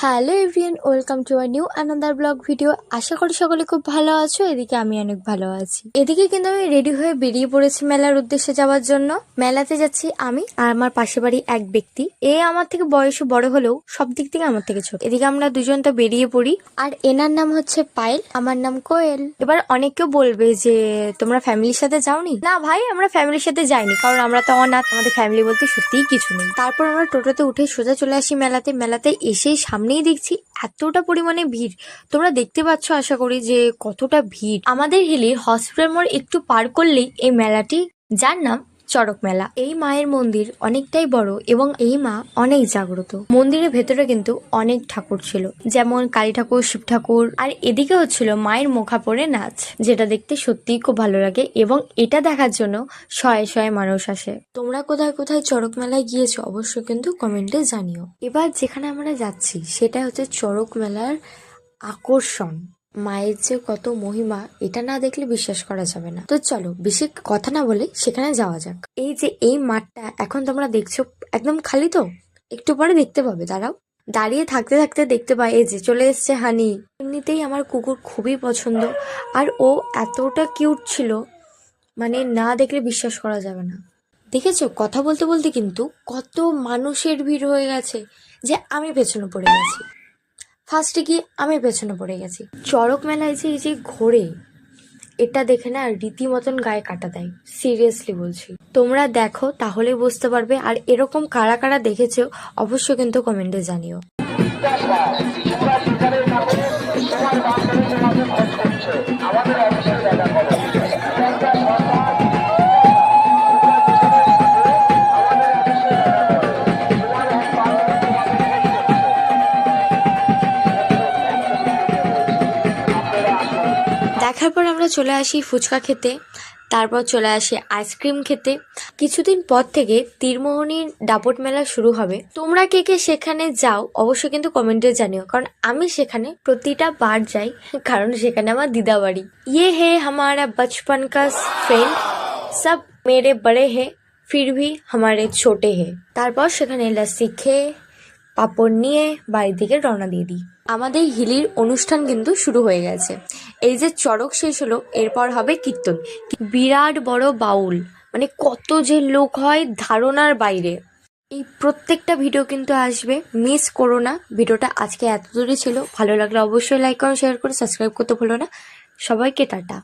Hello everyone, welcome to a new another blog video. আশা করি সকলে খুব ভালো আছো। এদিকে আমি অনেক ভালো আছি। এদিকে কিন্তু আমি রেডি হয়ে বেরিয়ে পড়েছি মেলার উদ্দেশ্যে যাওয়ার জন্য। মেলাতে যাচ্ছি আমি আর আমার পাশে বাড়ি এক ব্যক্তি। এ আমার থেকে বয়সে বড় হলেও সব দিক থেকে আমার থেকে ছোট। এদিকে আমরা দুজন তো বেরিয়ে পড়ি। আর এনার নাম হচ্ছে পায়েল, আমার নাম কোয়েল। এবার অনেকেও বলবে যে তোমরা ফ্যামিলির সাথে যাওনি। না ভাই, আমরা ফ্যামিলির সাথে যাইনি, কারণ আমরা তো অনাথ, আমাদের ফ্যামিলি বলতে সত্যিই কিছু নেই। তারপর আমরা টোটোতে উঠে সোজা চলে আসি মেলাতে এসেই সামনেই দেখছি এতটা পরিমাণে ভিড়। তোমরা দেখতে পাচ্ছ আশা করি যে কতটা ভিড়। আমাদের হিলির হসপিটাল মোড় একটু পার করলেই এই মেলাটি, যার নাম চড়ক মেলা। এই মায়ের মন্দির অনেকটাই বড় এবং এই মা অনেক জাগ্রত। মন্দিরের ভেতরে কিন্তু অনেক ঠাকুর ছিল, যেমন কালী ঠাকুর, শিব ঠাকুর, আর এদিকে হচ্ছিল মায়ের মুখা পরে নাচ, যেটা দেখতে সত্যিই খুব ভালো লাগে এবং এটা দেখার জন্য শয়ে শয়ে মানুষ আসে। তোমরা কোথায় কোথায় চড়ক মেলায় গিয়েছো অবশ্যই কিন্তু কমেন্টে জানিও। এবার যেখানে আমরা যাচ্ছি সেটা হচ্ছে চড়ক মেলার আকর্ষণ। মায়ের যে কত মহিমা, এটা না দেখলে বিশ্বাস করা যাবে না। তো চলো বেশি কথা না বলে সেখানে যাওয়া যাক। এই যে এই মাঠটা এখন তোমরা দেখছো একদম খালি, তো একটু পরে দেখতে পাবে, দাঁড়াও। দাঁড়িয়ে থাকতে থাকতে দেখতে পাই এই যে চলে এসছে হানি। এমনিতেই আমার কুকুর খুবই পছন্দ, আর ও এতটা কিউট ছিল, মানে না দেখলে বিশ্বাস করা যাবে না। দেখেছো, কথা বলতে বলতে কিন্তু কত মানুষের ভিড় হয়ে গেছে যে আমি পেছনে পড়ে গেছি। ফার্স্টে গিয়ে আমি পেছনে পড়ে গেছি। চড়ক মেলায় যে এই যে ঘোরে, এটা দেখে না রীতিমতন গায়ে কাটা দেয়, সিরিয়াসলি বলছি। তোমরা দেখো তাহলে বুঝতে পারবে। আর এরকম কারা কারা দেখেছো অবশ্যই কিন্তু কমেন্টে জানিও। দেখার পর আমরা চলে আসি ফুচকা খেতে, তারপর চলে আসি আইসক্রিম খেতে। কিছুদিন পর থেকে তীরমোহনীর দাপট মেলা শুরু হবে। তোমরা কে কে সেখানে যাও অবশ্যই কিন্তু কমেন্টে জানিও, কারণ আমি সেখানে প্রতিটা বার যাই, কারণ সেখানে আমার দিদা বাড়ি। ইয়ে হে হামারা বচপন কা ফ্রেন্ড, সব মেরে বড়ে হে ফির ভি হামারে ছোটে হে। তারপর সেখানে লস্যি খেয়ে পাপড় নিয়ে বাড়ির দিকে রওনা দিয়ে দিই। আমাদের হিলির অনুষ্ঠান কিন্তু শুরু হয়ে গেছে। এই যে চড়ক শেষ হলো, এরপর হবে কীর্তন। বিরাট বড় বাউল, মানে কত যে লোক হয় ধারণার বাইরে। এই প্রত্যেকটা ভিডিও কিন্তু আসবে, মিস করো না। ভিডিওটা আজকে এত দূরে ছিল, ভালো লাগলে অবশ্যই লাইক করো, শেয়ার করো, সাবস্ক্রাইব করতে ভুলো না। সবাইকে টাটা।